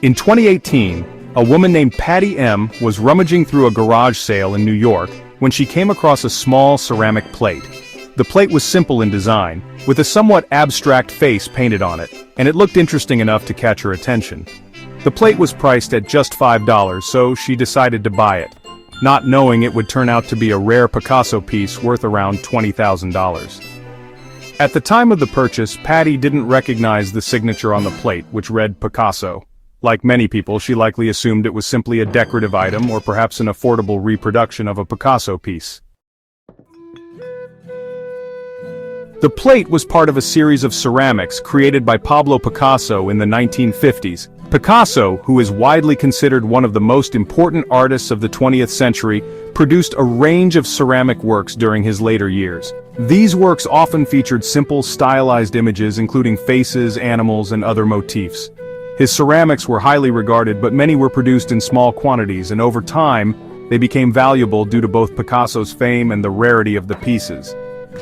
In 2018, a woman named Patty M. was rummaging through a garage sale in New York when she came across a small ceramic plate. The plate was simple in design, with a somewhat abstract face painted on it, and it looked interesting enough to catch her attention. The plate was priced at just $5, so she decided to buy it, not knowing it would turn out to be a rare Picasso piece worth around $20,000. At the time of the purchase, Patty didn't recognize the signature on the plate, which read Picasso. Like many people, she likely assumed it was simply a decorative item or perhaps an affordable reproduction of a Picasso piece. The plate was part of a series of ceramics created by Pablo Picasso in the 1950s. Picasso, who is widely considered one of the most important artists of the 20th century, produced a range of ceramic works during his later years. These works often featured simple, stylized images including faces, animals, and other motifs. His ceramics were highly regarded, but many were produced in small quantities, and over time, they became valuable due to both Picasso's fame and the rarity of the pieces.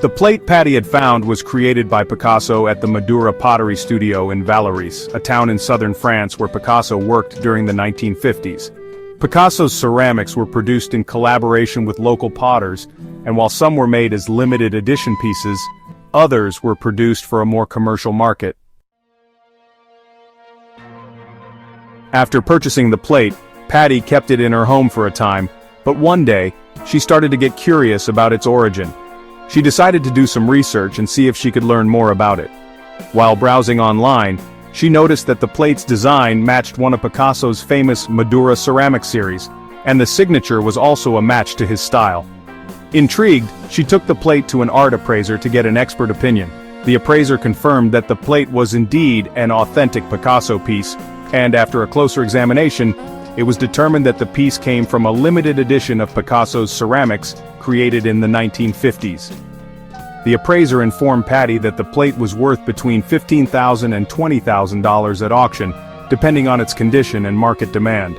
The plate Patty had found was created by Picasso at the Madura Pottery Studio in Vallauris, a town in southern France where Picasso worked during the 1950s. Picasso's ceramics were produced in collaboration with local potters, and while some were made as limited edition pieces, others were produced for a more commercial market. After purchasing the plate, Patty kept it in her home for a time, but one day, she started to get curious about its origin. She decided to do some research and see if she could learn more about it. While browsing online, she noticed that the plate's design matched one of Picasso's famous Madura ceramic series, and the signature was also a match to his style. Intrigued, she took the plate to an art appraiser to get an expert opinion. The appraiser confirmed that the plate was indeed an authentic Picasso piece, and after a closer examination, it was determined that the piece came from a limited edition of Picasso's ceramics created in the 1950s. The appraiser informed Patty that the plate was worth between $15,000 and $20,000 at auction, depending on its condition and market demand.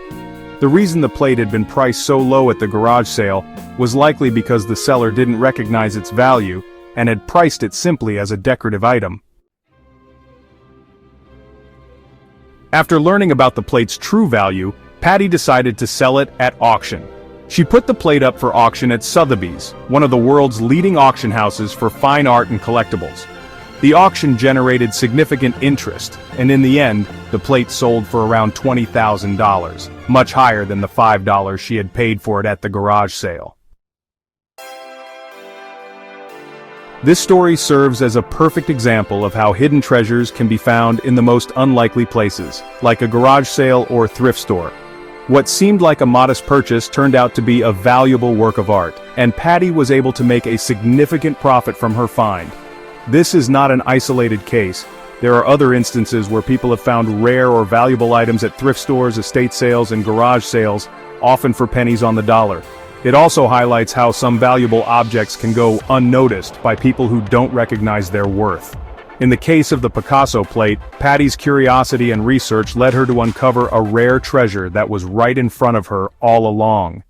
The reason the plate had been priced so low at the garage sale was likely because the seller didn't recognize its value and had priced it simply as a decorative item. After learning about the plate's true value, Patty decided to sell it at auction. She put the plate up for auction at Sotheby's, one of the world's leading auction houses for fine art and collectibles. The auction generated significant interest, and in the end, the plate sold for around $20,000, much higher than the $5 she had paid for it at the garage sale. This story serves as a perfect example of how hidden treasures can be found in the most unlikely places, like a garage sale or thrift store. What seemed like a modest purchase turned out to be a valuable work of art, and Patty was able to make a significant profit from her find. This is not an isolated case. There are other instances where people have found rare or valuable items at thrift stores, estate sales, and garage sales, often for pennies on the dollar. It also highlights how some valuable objects can go unnoticed by people who don't recognize their worth. In the case of the Picasso plate, Patty's curiosity and research led her to uncover a rare treasure that was right in front of her all along.